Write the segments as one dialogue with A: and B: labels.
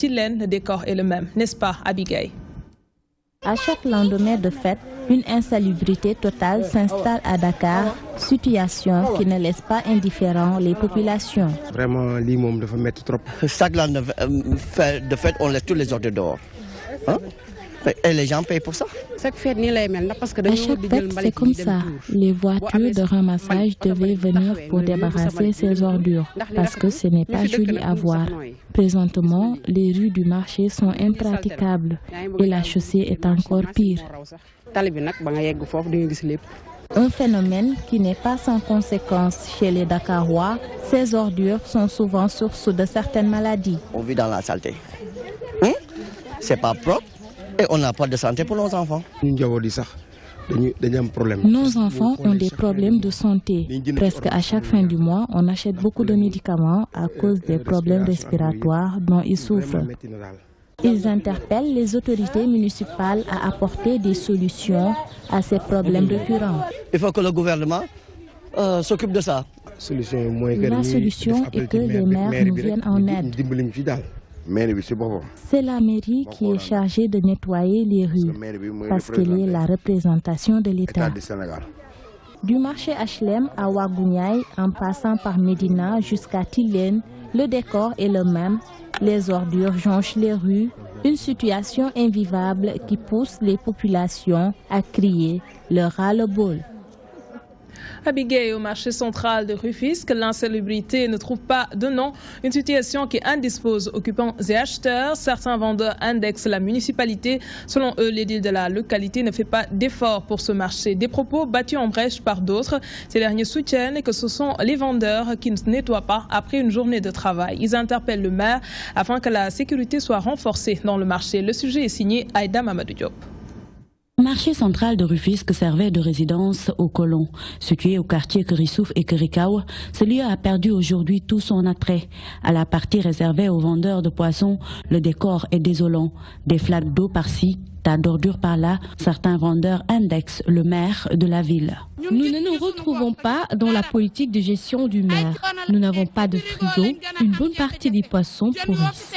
A: Le décor est le même, n'est-ce pas, Abigail?
B: À chaque lendemain de fête, une insalubrité totale s'installe à Dakar, situation qui ne laisse pas indifférents les populations.
C: Vraiment, l'imam doit mettre trop.
D: Chaque lendemain de fête, on laisse tous les ordures dehors. Hein? Et les gens payent pour ça.
B: À chaque fête, c'est comme ça. Les voitures de ramassage devaient venir pour débarrasser ces ordures, parce que ce n'est pas joli à voir. Présentement, les rues du marché sont impraticables et la chaussée est encore pire. Un phénomène qui n'est pas sans conséquences chez les Dakarois, ces ordures sont souvent source de certaines maladies.
D: On vit dans la saleté. C'est pas propre. Et on n'a pas de santé pour nos enfants.
B: Nos enfants ont des problèmes de santé. Presque à chaque fin du mois, on achète beaucoup de médicaments à cause des problèmes respiratoires dont ils souffrent. Ils interpellent les autorités municipales à apporter des solutions à ces problèmes récurrents.
D: Il faut que le gouvernement s'occupe de ça.
B: La solution est que les maires nous viennent en aide. C'est la mairie qui est chargée de nettoyer les rues, parce qu'elle est la représentation de l'État. Du marché HLM à Ouagouniaï, en passant par Médina jusqu'à Tilène, le décor est le même. Les ordures jonchent les rues, une situation invivable qui pousse les populations à crier le ras-le-bol.
A: Abigail, au marché central de Rufisque, l'insalubrité ne trouve pas de nom, une situation qui indispose occupants et acheteurs. Certains vendeurs indexent la municipalité. Selon eux, l'édile de la localité ne fait pas d'efforts pour ce marché. Des propos battus en brèche par d'autres. Ces derniers soutiennent que ce sont les vendeurs qui ne nettoient pas après une journée de travail. Ils interpellent le maire afin que la sécurité soit renforcée dans le marché. Le sujet est signé Aïda Mamadou Diop.
E: Le marché central de Rufisque servait de résidence aux colons. Situé au quartier Kerissouf et Kerikao, ce lieu a perdu aujourd'hui tout son attrait. À la partie réservée aux vendeurs de poissons, le décor est désolant. Des flaques d'eau par-ci, tas d'ordures par-là, certains vendeurs indexent le maire de la ville.
F: Nous ne nous retrouvons pas dans la politique de gestion du maire. Nous n'avons pas de frigo. Une bonne partie des poissons pourrissent.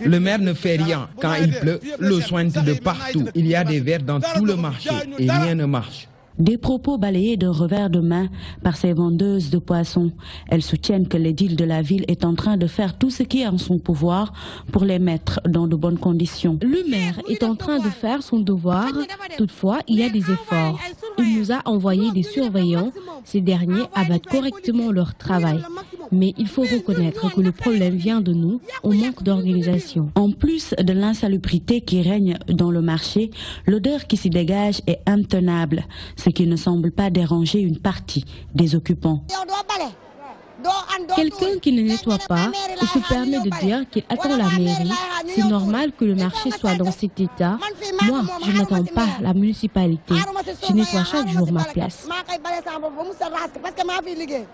G: Le maire ne fait rien. Quand il pleut, l'eau soigne de partout. Il y a des verres dans tout le marché et rien ne marche.
E: Des propos balayés d'un revers de main par ces vendeuses de poissons. Elles soutiennent que l'édile de la ville est en train de faire tout ce qui est en son pouvoir pour les mettre dans de bonnes conditions.
F: Le maire est en train de faire son devoir. Toutefois, il y a des efforts. Il nous a envoyé des surveillants. Ces derniers abattent correctement leur travail. Mais il faut reconnaître que le problème vient de nous, au manque d'organisation.
E: En plus de l'insalubrité qui règne dans le marché, l'odeur qui s'y dégage est intenable, ce qui ne semble pas déranger une partie des occupants.
F: Quelqu'un qui ne nettoie pas et se permet de dire qu'il attend la mairie, c'est normal que le marché soit dans cet état. Moi, je n'attends pas la municipalité. Je nettoie chaque jour ma place.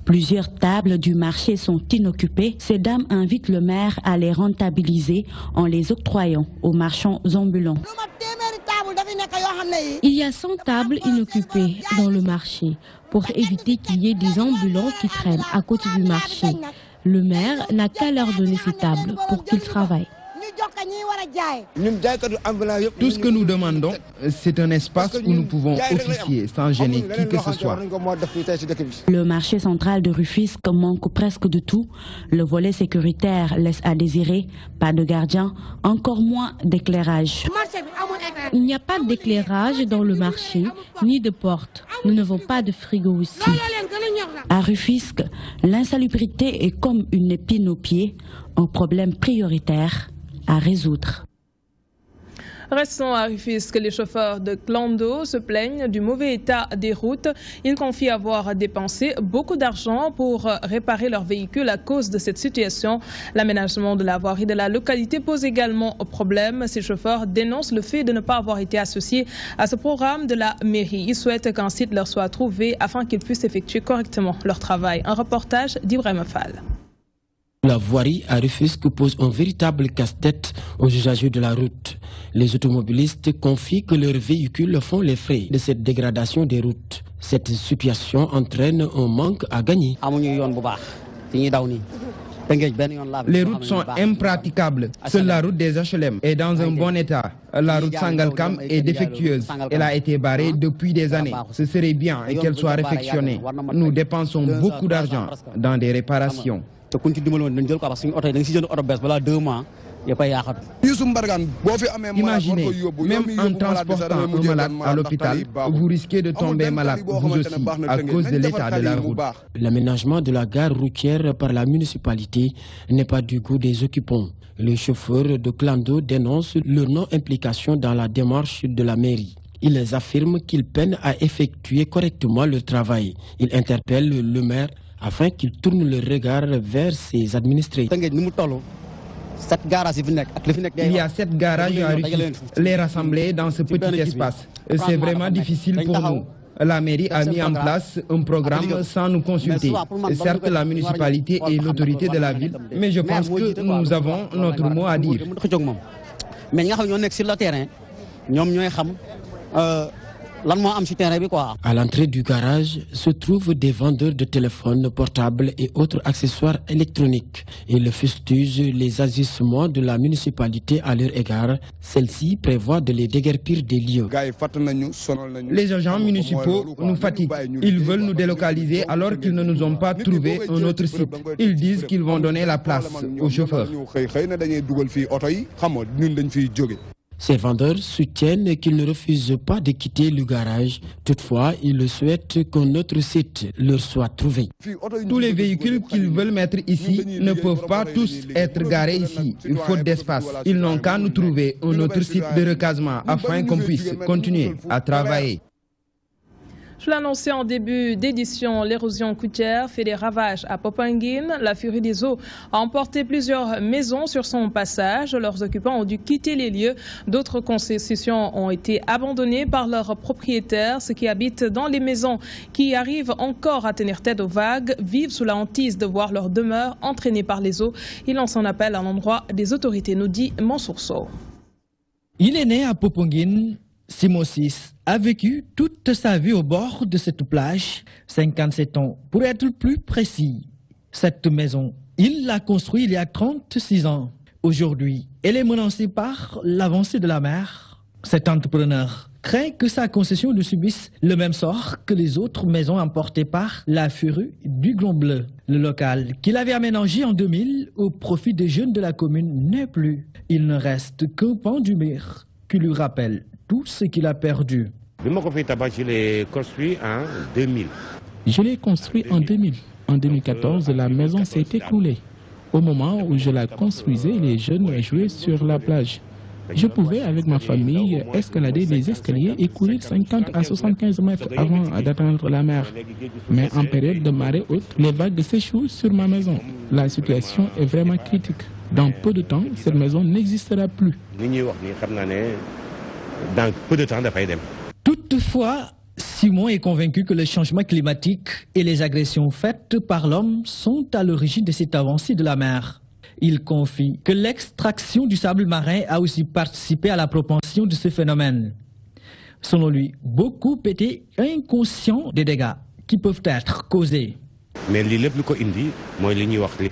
E: Plusieurs tables du marché sont inoccupées. Ces dames invitent le maire à les rentabiliser en les octroyant aux marchands ambulants.
F: Il y a 100 tables inoccupées dans le marché pour éviter qu'il y ait des ambulants qui traînent à côté du marché. Le maire n'a qu'à leur donner ces tables pour qu'ils travaillent.
G: Tout ce que nous demandons, c'est un espace où nous pouvons officier sans gêner qui que ce soit.
E: Le marché central de Rufisque manque presque de tout. Le volet sécuritaire laisse à désirer. Pas de gardien, encore moins d'éclairage.
F: Il n'y a pas d'éclairage dans le marché, ni de porte. Nous n'avons pas de frigo ici.
E: À Rufisque, l'insalubrité est comme une épine au pied, un problème prioritaire à résoudre.
A: Restons à Rufisque. Les chauffeurs de clando se plaignent du mauvais état des routes. Ils confient avoir dépensé beaucoup d'argent pour réparer leurs véhicules à cause de cette situation. L'aménagement de la voirie de la localité pose également problème. Ces chauffeurs dénoncent le fait de ne pas avoir été associés à ce programme de la mairie. Ils souhaitent qu'un site leur soit trouvé afin qu'ils puissent effectuer correctement leur travail. Un reportage d'Ibrahim Fall.
H: La voirie à Rufisque pose un véritable casse-tête aux usagers de la route. Les automobilistes confient que leurs véhicules font les frais de cette dégradation des routes. Cette situation entraîne un manque à gagner.
G: Les routes sont impraticables. Seule la route des HLM est dans un bon état. La route Sangalkam est défectueuse. Elle a été barrée depuis des années. Ce serait bien qu'elle soit réfectionnée. Nous dépensons beaucoup d'argent dans des réparations. Imaginez, même en transportant un malade à l'hôpital, vous risquez de tomber malade, vous aussi, à cause de l'état de la route.
H: L'aménagement de la gare routière par la municipalité n'est pas du goût des occupants. Les chauffeurs de Clando dénoncent leur non-implication dans la démarche de la mairie. Ils affirment qu'ils peinent à effectuer correctement leur travail. Ils interpellent le maire afin qu'il tourne le regard vers ses administrés.
G: Il y a 7 garages à Rufisque. Les rassembler dans ce petit espace, c'est vraiment difficile pour nous. La mairie a mis en place un programme sans nous consulter. Certes, la municipalité est l'autorité de la ville, mais je pense que nous avons notre mot à dire.
H: À l'entrée du garage se trouvent des vendeurs de téléphones portables et autres accessoires électroniques. Ils fustigent les agissements de la municipalité à leur égard. Celle-ci prévoit de les déguerpir des lieux.
G: Les agents municipaux nous fatiguent. Ils veulent nous délocaliser alors qu'ils ne nous ont pas trouvé un autre site. Ils disent qu'ils vont donner la place aux chauffeurs.
H: Ces vendeurs soutiennent qu'ils ne refusent pas de quitter le garage. Toutefois, ils souhaitent qu'un autre site leur soit trouvé.
G: Tous les véhicules qu'ils veulent mettre ici ne peuvent pas tous être garés ici, faute d'espace. Ils n'ont qu'à nous trouver un autre site de recasement afin qu'on puisse continuer à travailler.
A: Je l'annonçais en début d'édition, l'érosion côtière fait des ravages à Popenguine. La furie des eaux a emporté plusieurs maisons sur son passage. Leurs occupants ont dû quitter les lieux. D'autres concessions ont été abandonnées par leurs propriétaires. Ceux qui habitent dans les maisons qui arrivent encore à tenir tête aux vagues vivent sous la hantise de voir leur demeure entraînée par les eaux. Il en s'en appelle à l'endroit des autorités, nous dit Mansour Sow.
I: Il est né à Popenguine. Simon VI a vécu toute sa vie au bord de cette plage, 57 ans pour être plus précis. Cette maison, il l'a construite il y a 36 ans. Aujourd'hui, elle est menacée par l'avancée de la mer. Cet entrepreneur craint que sa concession ne subisse le même sort que les autres maisons emportées par la furie du Grand Bleu. Le local qu'il avait aménagé en 2000 au profit des jeunes de la commune n'est plus. Il ne reste qu'un pan du mur qui lui rappelle tout ce qu'il a perdu.
J: Je l'ai construit en 2000.
K: Je l'ai construit en 2000. En 2014, la maison s'est écroulée. Au moment où je la construisais, les jeunes jouaient sur la plage. Je pouvais, avec ma famille, escalader les escaliers et courir 50 à 75 mètres avant d'atteindre la mer. Mais en période de marée haute, les vagues s'échouent sur ma maison. La situation est vraiment critique. Dans peu de temps, cette maison n'existera plus.
J: Dans peu de temps,
I: toutefois, Simon est convaincu que le changement climatique et les agressions faites par l'homme sont à l'origine de cette avancée de la mer. Il confie que l'extraction du sable marin a aussi participé à la propension de ce phénomène. Selon lui, beaucoup étaient inconscients des dégâts qui peuvent être causés.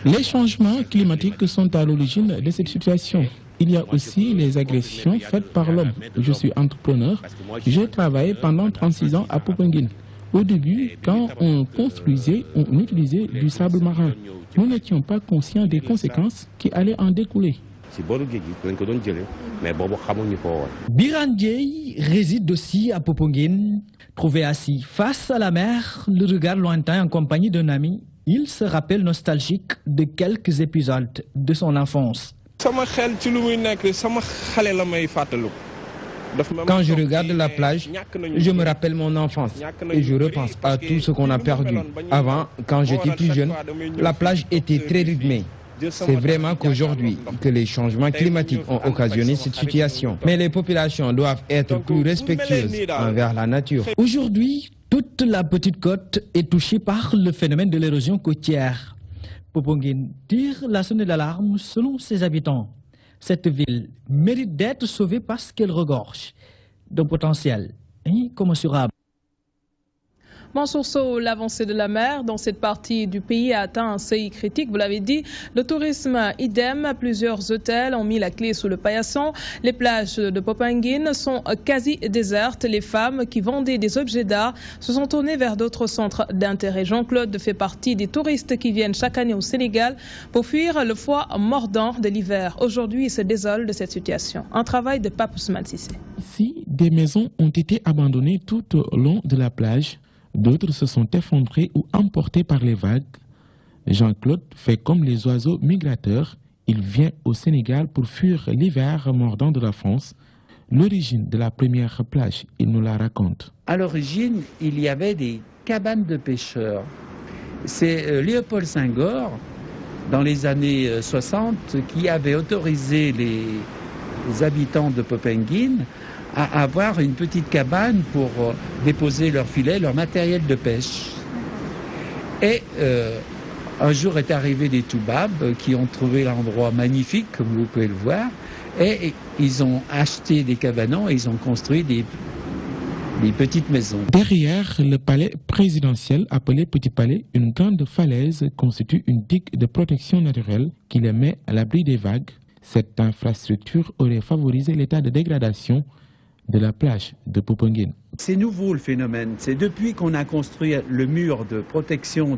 K: Les changements climatiques sont à l'origine de cette situation. Il y a aussi les agressions faites par l'homme. Je suis entrepreneur. J'ai travaillé pendant 36 ans à Popenguine. Au début, quand on construisait, on utilisait du sable marin. Nous n'étions pas conscients des conséquences qui allaient en découler.
I: Birandier réside aussi à Popenguine. Trouvé assis face à la mer, le regard lointain en compagnie d'un ami, il se rappelle nostalgique de quelques épisodes de son enfance.
G: Quand je regarde la plage, je me rappelle mon enfance et je repense à tout ce qu'on a perdu. Avant, quand j'étais plus jeune, la plage était très rythmée. C'est vraiment qu'aujourd'hui que les changements climatiques ont occasionné cette situation. Mais les populations doivent être plus respectueuses envers la nature.
I: Aujourd'hui, toute la petite côte est touchée par le phénomène de l'érosion côtière. Popenguine tire la sonnette d'alarme selon ses habitants. Cette ville mérite d'être sauvée parce qu'elle regorge d'un potentiel incommensurable.
A: Mansour Sow, l'avancée de la mer dans cette partie du pays a atteint un seuil critique, vous l'avez dit. Le tourisme, idem, plusieurs hôtels ont mis la clé sous le paillasson. Les plages de Popenguine sont quasi désertes. Les femmes qui vendaient des objets d'art se sont tournées vers d'autres centres d'intérêt. Jean-Claude fait partie des touristes qui viennent chaque année au Sénégal pour fuir le froid mordant de l'hiver. Aujourd'hui, il se désole de cette situation. Un travail de Pape Ousmane Sissé.
K: Ici, des maisons ont été abandonnées tout au long de la plage. D'autres se sont effondrées ou emportées par les vagues. Jean-Claude fait comme les oiseaux migrateurs. Il vient au Sénégal pour fuir l'hiver mordant de la France. L'origine de la première plage, il nous la raconte.
L: À l'origine, il y avait des cabanes de pêcheurs. C'est Léopold Senghor, dans les années 60, qui avait autorisé les habitants de Popenguine à avoir une petite cabane pour déposer leurs filets, leur matériel de pêche. Et un jour est arrivé des Toubabs qui ont trouvé l'endroit magnifique, comme vous pouvez le voir, et ils ont acheté des cabanons et ils ont construit des petites maisons.
K: Derrière le palais présidentiel, appelé Petit Palais, une grande falaise constitue une digue de protection naturelle qui les met à l'abri des vagues. Cette infrastructure aurait favorisé l'état de dégradation de la plage de Popenguine.
L: C'est nouveau le phénomène. C'est depuis qu'on a construit le mur de protection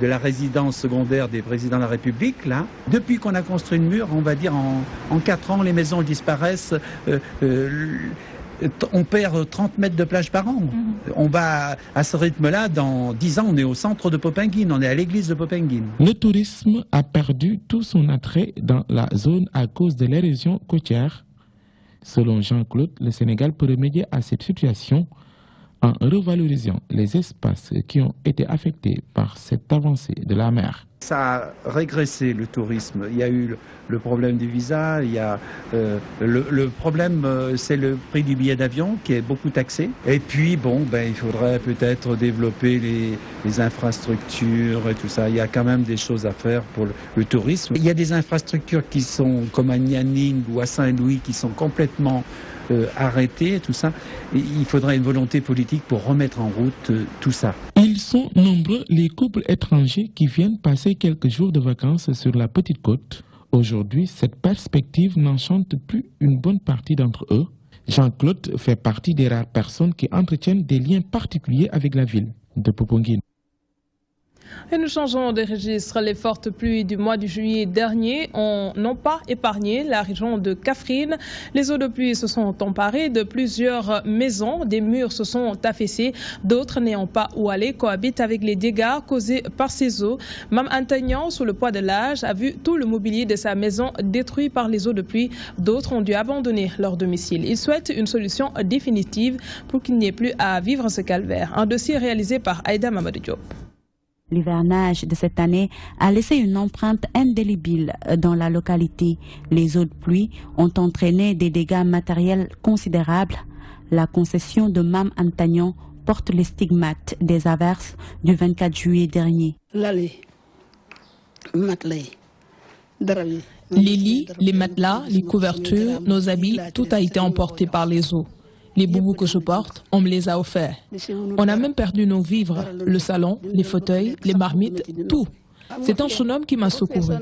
L: de la résidence secondaire des présidents de la République, là, depuis qu'on a construit le mur, on va dire en 4 ans, les maisons disparaissent. On perd 30 mètres de plage par an. On va à ce rythme-là, dans 10 ans, on est au centre de Popenguine, on est à l'église de Popenguine.
K: Le tourisme a perdu tout son attrait dans la zone à cause de l'érosion côtière. Selon Jean-Claude, le Sénégal peut remédier à cette situation en revalorisant les espaces qui ont été affectés par cette avancée de la mer.
L: Ça a régressé le tourisme. Il y a eu le problème du visa, il y a le problème, c'est le prix du billet d'avion qui est beaucoup taxé. Et puis bon, il faudrait peut-être développer les infrastructures et tout ça. Il y a quand même des choses à faire pour le tourisme. Il y a des infrastructures qui sont comme à Nianing ou à Saint-Louis qui sont complètement arrêtées, tout ça. Et il faudrait une volonté politique pour remettre en route tout ça.
K: Ils sont nombreux les couples étrangers qui viennent passer quelques jours de vacances sur la petite côte. Aujourd'hui, cette perspective n'enchante plus une bonne partie d'entre eux. Jean-Claude fait partie des rares personnes qui entretiennent des liens particuliers avec la ville de Popenguine.
A: Et nous changeons de registre. Les fortes pluies du mois de juillet dernier n'ont pas épargné la région de Kaffrine. Les eaux de pluie se sont emparées de plusieurs maisons. Des murs se sont affaissés. D'autres n'ayant pas où aller cohabitent avec les dégâts causés par ces eaux. Mme Antagnan, sous le poids de l'âge, a vu tout le mobilier de sa maison détruit par les eaux de pluie. D'autres ont dû abandonner leur domicile. Ils souhaitent une solution définitive pour qu'il n'y ait plus à vivre ce calvaire. Un dossier réalisé par Aïda Mamadou Diop.
E: L'hivernage de cette année a laissé une empreinte indélébile dans la localité. Les eaux de pluie ont entraîné des dégâts matériels considérables. La concession de Mme Antagnan porte les stigmates des averses du 24 juillet dernier.
M: Les lits, les matelas, les couvertures, nos habits, tout a été emporté par les eaux. Les boubous que je porte, on me les a offerts. On a même perdu nos vivres, le salon, les fauteuils, les marmites, tout. C'est un jeune homme qui m'a secouru.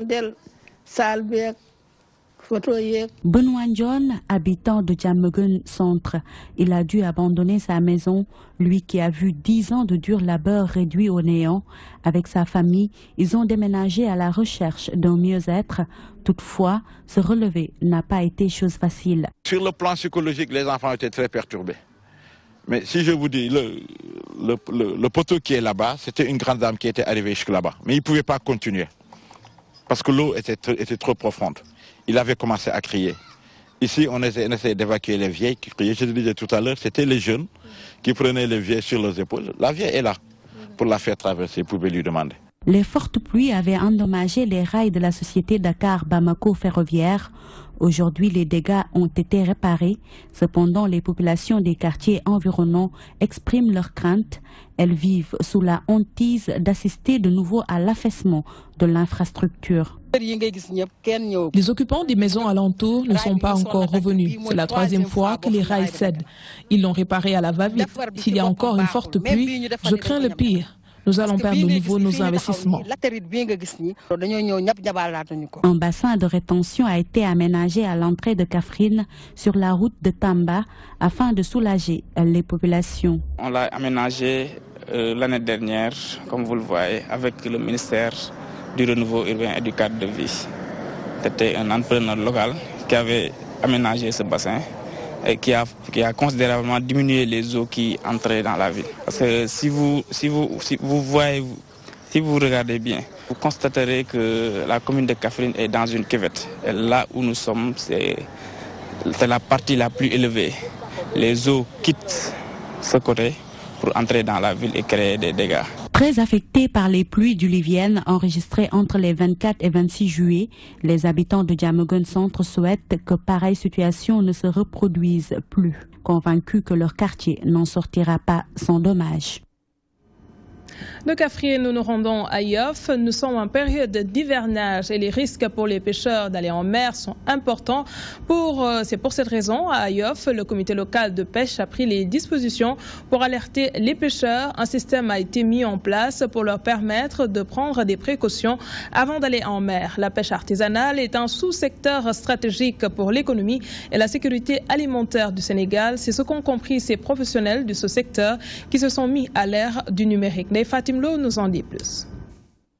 E: Benoît John, habitant de Djamegun Centre, il a dû abandonner sa maison, lui qui a vu 10 ans de dur labeur réduit au néant. Avec sa famille, ils ont déménagé à la recherche d'un mieux-être. Toutefois, se relever n'a pas été chose facile.
N: Sur le plan psychologique, les enfants étaient très perturbés. Mais si je vous dis, le poteau qui est là-bas, c'était une grande dame qui était arrivée jusque là-bas. Mais il ne pouvait pas continuer, parce que l'eau était trop profonde. Il avait commencé à crier. Ici, on essayait d'évacuer les vieilles qui criaient. Je le disais tout à l'heure, c'était les jeunes qui prenaient les vieilles sur leurs épaules. La vieille est là pour la faire traverser, vous pouvez lui demander.
E: Les fortes pluies avaient endommagé les rails de la société Dakar Bamako Ferroviaire. Aujourd'hui, les dégâts ont été réparés. Cependant, les populations des quartiers environnants expriment leurs craintes. Elles vivent sous la hantise d'assister de nouveau à l'affaissement de l'infrastructure.
M: Les occupants des maisons alentours ne sont pas encore revenus. C'est la troisième fois que les rails cèdent. Ils l'ont réparé à la va-vite. S'il y a encore une forte pluie, je crains le pire. Nous allons perdre de nouveau nos investissements.
E: Un bassin de rétention a été aménagé à l'entrée de Kaffrine sur la route de Tamba afin de soulager les populations.
O: On l'a aménagé l'année dernière, comme vous le voyez, avec le ministère du Renouveau urbain et du cadre de vie. C'était un entrepreneur local qui avait aménagé ce bassin et qui a considérablement diminué les eaux qui entraient dans la ville. Parce que si vous regardez bien, vous constaterez que la commune de Kaffrine est dans une cuvette. Et là où nous sommes, c'est la partie la plus élevée. Les eaux quittent ce côté pour entrer dans la ville et créer des dégâts.
E: Très affectés par les pluies diluviennes enregistrées entre les 24 et 26 juillet, les habitants de Diamaguène Centre souhaitent que pareille situation ne se reproduise plus, convaincus que leur quartier n'en sortira pas sans dommage.
A: De Kaffrine, nous nous rendons à Yoff. Nous sommes en période d'hivernage et les risques pour les pêcheurs d'aller en mer sont importants. C'est pour cette raison, à Yoff, le comité local de pêche a pris les dispositions pour alerter les pêcheurs. Un système a été mis en place pour leur permettre de prendre des précautions avant d'aller en mer. La pêche artisanale est un sous-secteur stratégique pour l'économie et la sécurité alimentaire du Sénégal. C'est ce qu'ont compris ces professionnels de ce secteur qui se sont mis à l'ère du numérique. Fatim Lo nous en dit plus.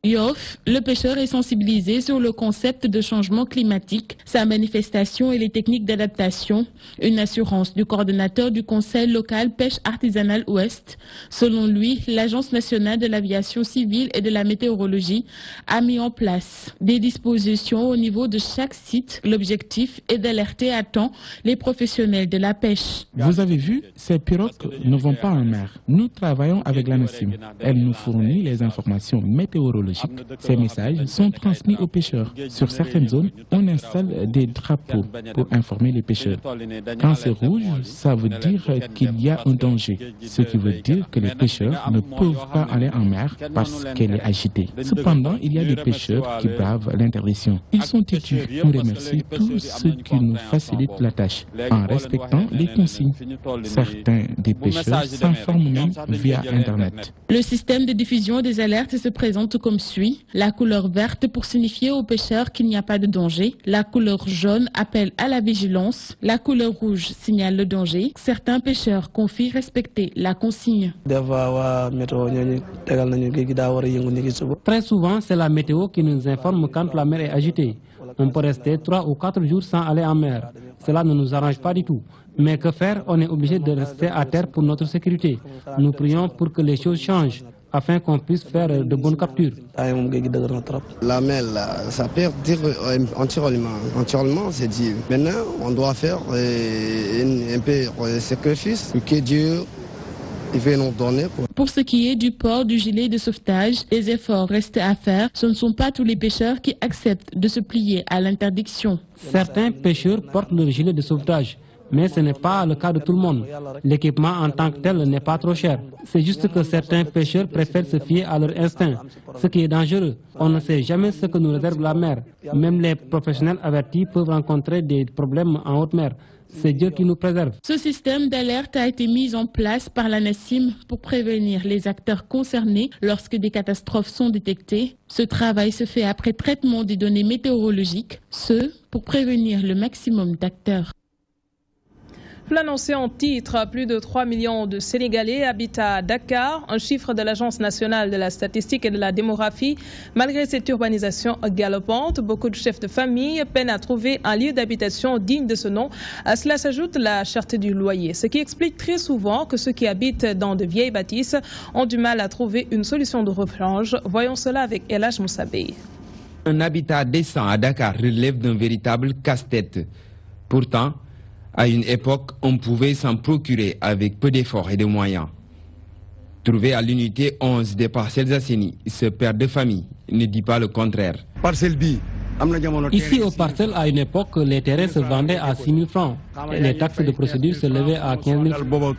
F: Yoff, le pêcheur est sensibilisé sur le concept de changement climatique, sa manifestation et les techniques d'adaptation. Une assurance du coordonnateur du Conseil local pêche artisanale Ouest. Selon lui, l'Agence nationale de l'aviation civile et de la météorologie a mis en place des dispositions au niveau de chaque site. L'objectif est d'alerter à temps les professionnels de la pêche.
K: Vous avez vu, ces pirogues ne vont pas en mer. Nous travaillons avec l'ANACIM. Elle nous fournit les informations météorologiques. Ces messages sont transmis aux pêcheurs. Sur certaines zones, on installe des drapeaux pour informer les pêcheurs. Quand c'est rouge, ça veut dire qu'il y a un danger, ce qui veut dire que les pêcheurs ne peuvent pas aller en mer parce qu'elle est agitée. Cependant, il y a des pêcheurs qui bravent l'interdiction. Ils sont têtus. On remercie tous ceux qui nous facilitent la tâche en respectant les consignes. Certains des pêcheurs s'informent même via Internet.
F: Le système de diffusion des alertes se présente comme suit. La couleur verte pour signifier aux pêcheurs qu'il n'y a pas de danger. La couleur jaune appelle à la vigilance. La couleur rouge signale le danger. Certains pêcheurs confient respecter la consigne.
P: Très souvent, c'est la météo qui nous informe quand la mer est agitée. On peut rester 3 ou 4 jours sans aller en mer. Cela ne nous arrange pas du tout. Mais que faire? On est obligé de rester à terre pour notre sécurité. Nous prions pour que les choses changent, afin qu'on puisse faire de bonnes captures.
C: La mer, ça peut dire entièrement, c'est dit. Maintenant, on doit faire un peu de sacrifice que Dieu veut nous donner.
F: Pour ce qui est du port du gilet de sauvetage, les efforts restent à faire. Ce ne sont pas tous les pêcheurs qui acceptent de se plier à l'interdiction.
P: Certains pêcheurs portent le gilet de sauvetage. Mais ce n'est pas le cas de tout le monde. L'équipement en tant que tel n'est pas trop cher. C'est juste que certains pêcheurs préfèrent se fier à leur instinct, ce qui est dangereux. On ne sait jamais ce que nous réserve la mer. Même les professionnels avertis peuvent rencontrer des problèmes en haute mer. C'est Dieu qui nous préserve.
F: Ce système d'alerte a été mis en place par l'ANACIM pour prévenir les acteurs concernés lorsque des catastrophes sont détectées. Ce travail se fait après traitement des données météorologiques, pour prévenir le maximum d'acteurs.
A: L'annoncé en titre, plus de 3 millions de Sénégalais habitent à Dakar, un chiffre de l'Agence nationale de la statistique et de la démographie. Malgré cette urbanisation galopante, beaucoup de chefs de famille peinent à trouver un lieu d'habitation digne de ce nom. À cela s'ajoute la cherté du loyer, ce qui explique très souvent que ceux qui habitent dans de vieilles bâtisses ont du mal à trouver une solution de rechange. Voyons cela avec El Hadj Moussabé.
G: Un habitat décent à Dakar relève d'un véritable casse-tête. Pourtant, à une époque, on pouvait s'en procurer avec peu d'efforts et de moyens. Trouvé à l'unité 11 des Parcelles Assainies, ce père de famille ne dit pas le contraire.
Q: Parcelle B,
P: Ici, aux parcelles, à une époque, les terrains se vendaient à 6 000 francs. Et les taxes de procédure se levaient à 15 000 francs.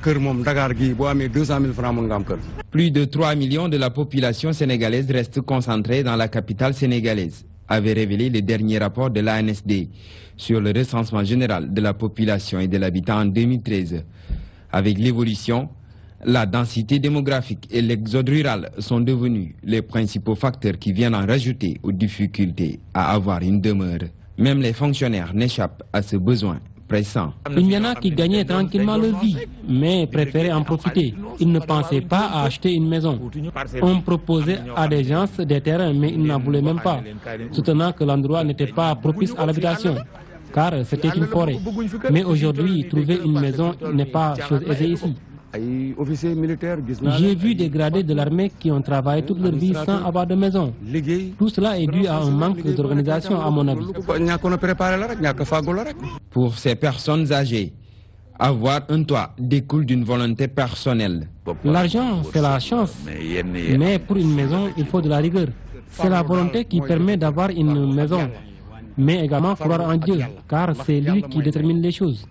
G: Plus de 3 millions de la population sénégalaise restent concentrés dans la capitale sénégalaise, avait révélé le dernier rapport de l'ANSD sur le recensement général de la population et de l'habitat en 2013. Avec l'évolution, la densité démographique et l'exode rural sont devenus les principaux facteurs qui viennent en rajouter aux difficultés à avoir une demeure. Même les fonctionnaires n'échappent à ce besoin pressant.
P: Il y en a qui gagnaient tranquillement leur vie, mais préféraient en profiter. Ils ne pensaient pas à acheter une maison. On proposait à des gens des terrains, mais ils n'en voulaient même pas, soutenant que l'endroit n'était pas propice à l'habitation, car c'était une forêt. Mais aujourd'hui, trouver une maison n'est pas chose aisée ici. J'ai vu des gradés de l'armée qui ont travaillé toute leur vie sans avoir de maison. Tout cela est dû à un manque d'organisation, à mon avis.
G: Pour ces personnes âgées, avoir un toit découle d'une volonté personnelle.
P: L'argent, c'est la chance. Mais pour une maison, il faut de la rigueur. C'est la volonté qui permet d'avoir une maison. Mais également croire en Dieu, car c'est lui qui détermine les choses.